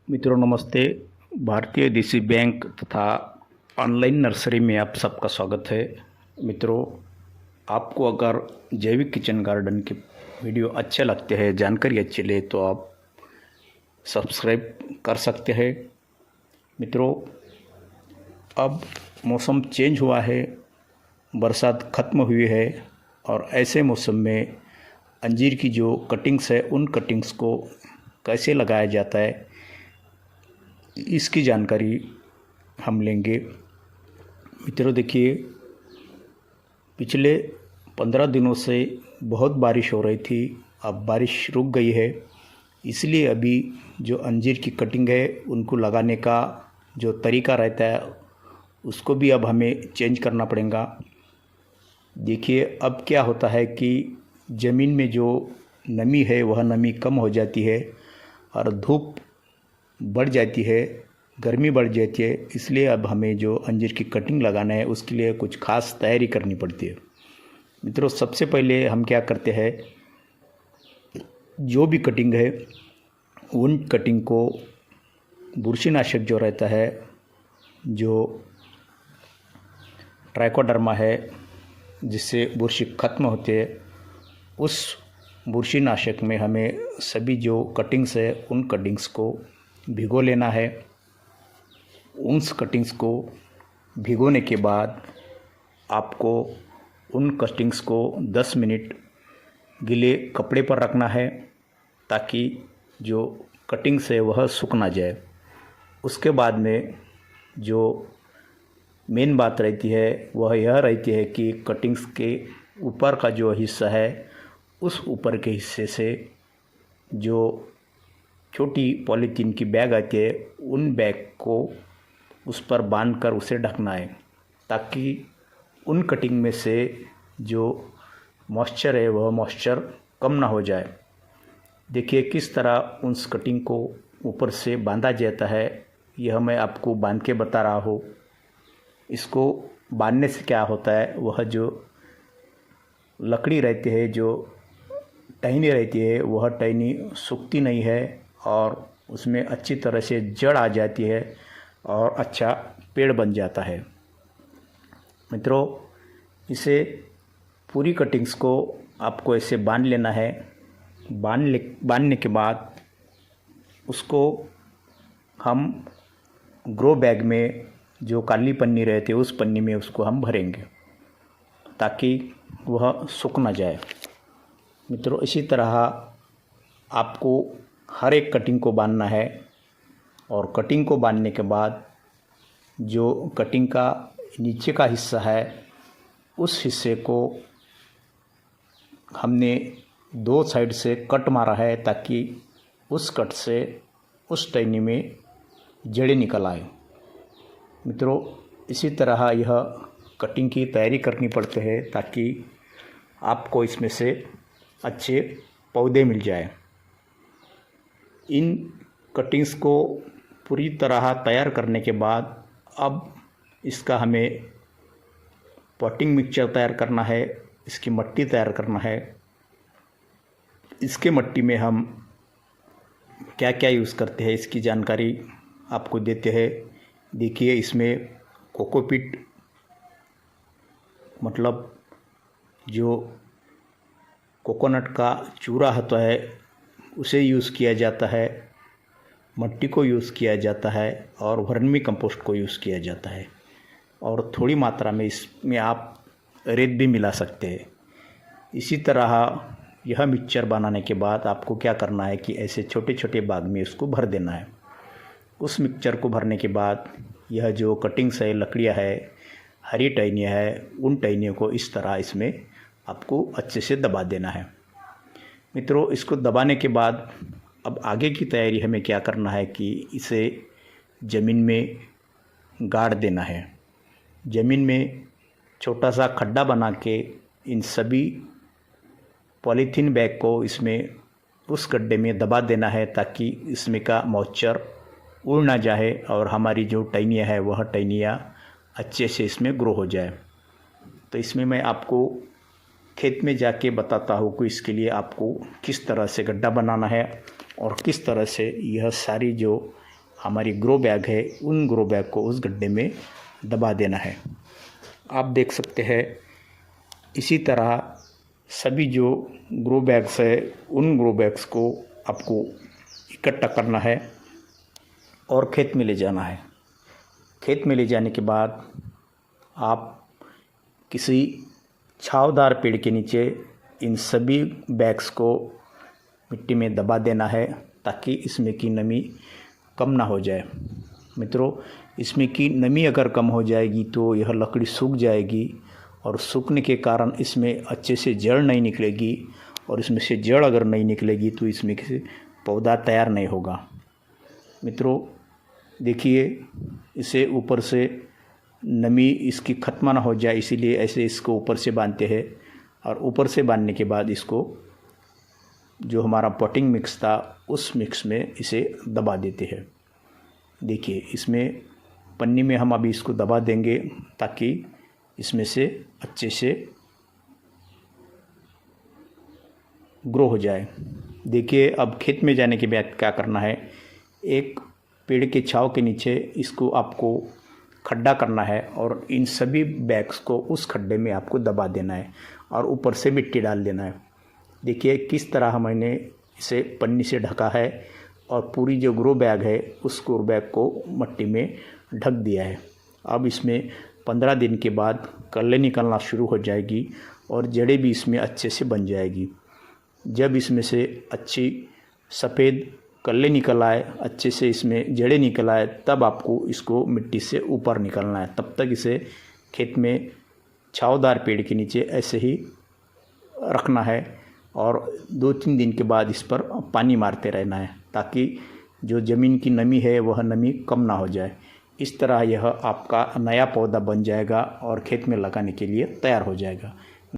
मित्रों नमस्ते। भारतीय देसी बैंक तथा ऑनलाइन नर्सरी में आप सबका स्वागत है। मित्रों, आपको अगर जैविक किचन गार्डन के वीडियो अच्छे लगते हैं, जानकारी अच्छी ले, तो आप सब्सक्राइब कर सकते हैं। मित्रों, अब मौसम चेंज हुआ है, बरसात ख़त्म हुई है और ऐसे मौसम में अंजीर की जो कटिंग्स है उन कटिंग्स को कैसे लगाया जाता है इसकी जानकारी हम लेंगे। मित्रों देखिए, पिछले 15 दिनों से बहुत बारिश हो रही थी, अब बारिश रुक गई है, इसलिए अभी जो अंजीर की कटिंग है उनको लगाने का जो तरीका रहता है उसको भी अब हमें चेंज करना पड़ेगा। देखिए, अब क्या होता है कि ज़मीन में जो नमी है वह नमी कम हो जाती है और धूप बढ़ जाती है, गर्मी बढ़ जाती है, इसलिए अब हमें जो अंजीर की कटिंग लगाना है उसके लिए कुछ खास तैयारी करनी पड़ती है। मित्रों, सबसे पहले हम क्या करते हैं, जो भी कटिंग है उन कटिंग को बुरशीनाशक जो रहता है, जो ट्राइकोडर्मा है जिससे बुरशी खत्म होती है, उस बुरशीनाशक में हमें सभी जो कटिंग्स है उन कटिंग्स को भिगो लेना है। उन कटिंग्स को भिगोने के बाद आपको उन कटिंग्स को 10 मिनट गीले कपड़े पर रखना है ताकि जो कटिंग्स है वह सूख ना जाए। उसके बाद में जो मेन बात रहती है वह यह रहती है कि कटिंग्स के ऊपर का जो हिस्सा है उस ऊपर के हिस्से से जो छोटी पॉलीथीन की बैग आती है उन बैग को उस पर बांधकर उसे ढकना है ताकि उन कटिंग में से जो मॉइस्चर है वह मॉइस्चर कम ना हो जाए। देखिए किस तरह उन कटिंग को ऊपर से बांधा जाता है, यह मैं आपको बांध के बता रहा हूँ। इसको बांधने से क्या होता है, वह जो लकड़ी रहती है, जो टहनी रहती है, वह टहनी सूखती नहीं है और उसमें अच्छी तरह से जड़ आ जाती है और अच्छा पेड़ बन जाता है। मित्रों, इसे पूरी कटिंग्स को आपको ऐसे बांध लेना है। बांधने के बाद उसको हम ग्रो बैग में जो काली पन्नी रहती है उस पन्नी में उसको हम भरेंगे ताकि वह सूख ना जाए। मित्रों, इसी तरह आपको हर एक कटिंग को बांधना है और कटिंग को बांधने के बाद जो कटिंग का नीचे का हिस्सा है उस हिस्से को हमने 2 साइड से कट मारा है ताकि उस कट से उस टहनी में जड़ें निकल आए। मित्रों, इसी तरह यह कटिंग की तैयारी करनी पड़ती है ताकि आपको इसमें से अच्छे पौधे मिल जाए। इन कटिंग्स को पूरी तरह तैयार करने के बाद अब इसका हमें पॉटिंग मिक्सचर तैयार करना है, इसकी मट्टी तैयार करना है। इसके मट्टी में हम क्या क्या यूज़ करते हैं इसकी जानकारी आपको देते हैं। देखिए, इसमें कोकोपीट मतलब जो कोकोनट का चूरा होता है उसे यूज़ किया जाता है, मट्टी को यूज़ किया जाता है और वर्मी कंपोस्ट को यूज़ किया जाता है और थोड़ी मात्रा में इसमें आप रेत भी मिला सकते हैं। इसी तरह यह मिक्सचर बनाने के बाद आपको क्या करना है कि ऐसे छोटे छोटे बाग में इसको भर देना है। उस मिक्सचर को भरने के बाद यह जो कटिंग्स है, लकड़ियाँ है, हरी टहनियाँ है, उन टहनियों को इस तरह इसमें आपको अच्छे से दबा देना है। मित्रों, इसको दबाने के बाद अब आगे की तैयारी हमें क्या करना है कि इसे ज़मीन में गाड़ देना है। ज़मीन में छोटा सा खड्डा बना के इन सभी पॉलीथीन बैग को इसमें उस गड्ढे में दबा देना है ताकि इसमें का मॉइस्चर उड़ ना जाए और हमारी जो टहनियाँ है वह टहनियाँ अच्छे से इसमें ग्रो हो जाए। तो इसमें मैं आपको खेत में जाके बताता हूँ कि इसके लिए आपको किस तरह से गड्ढा बनाना है और किस तरह से यह सारी जो हमारी ग्रो बैग है उन ग्रो बैग को उस गड्ढे में दबा देना है। आप देख सकते हैं इसी तरह सभी जो ग्रो बैग्स है उन ग्रो बैग्स को आपको इकट्ठा करना है और खेत में ले जाना है। खेत में ले जाने के बाद आप किसी छावदार पेड़ के नीचे इन सभी बैग्स को मिट्टी में दबा देना है ताकि इसमें की नमी कम ना हो जाए। मित्रों, इसमें की नमी अगर कम हो जाएगी तो यह लकड़ी सूख जाएगी और सूखने के कारण इसमें अच्छे से जड़ नहीं निकलेगी और इसमें से जड़ अगर नहीं निकलेगी तो इसमें किसी पौधा तैयार नहीं होगा। मित्रों देखिए, इसे ऊपर से नमी इसकी ख़त्म ना हो जाए इसीलिए ऐसे इसको ऊपर से बांधते हैं और ऊपर से बांधने के बाद इसको जो हमारा पॉटिंग मिक्स था उस मिक्स में इसे दबा देते हैं। देखिए, इसमें पन्नी में हम अभी इसको दबा देंगे ताकि इसमें से अच्छे से ग्रो हो जाए। देखिए, अब खेत में जाने के बाद क्या करना है, एक पेड़ के छांव के नीचे इसको आपको खड्डा करना है और इन सभी बैग्स को उस खड्डे में आपको दबा देना है और ऊपर से मिट्टी डाल देना है। देखिए किस तरह मैंने इसे पन्नी से ढका है और पूरी जो ग्रो बैग है उस ग्रो बैग को मिट्टी में ढक दिया है। अब इसमें 15 दिन के बाद कल्ले निकलना शुरू हो जाएगी और जड़ें भी इसमें अच्छे से बन जाएगी। जब इसमें से अच्छी सफ़ेद कल्ले निकल आए, अच्छे से इसमें जड़ें निकल आए, तब आपको इसको मिट्टी से ऊपर निकालना है। तब तक इसे खेत में छावदार पेड़ के नीचे ऐसे ही रखना है और 2-3 दिन के बाद इस पर पानी मारते रहना है ताकि जो ज़मीन की नमी है वह नमी कम ना हो जाए। इस तरह यह आपका नया पौधा बन जाएगा और खेत में लगाने के लिए तैयार हो जाएगा।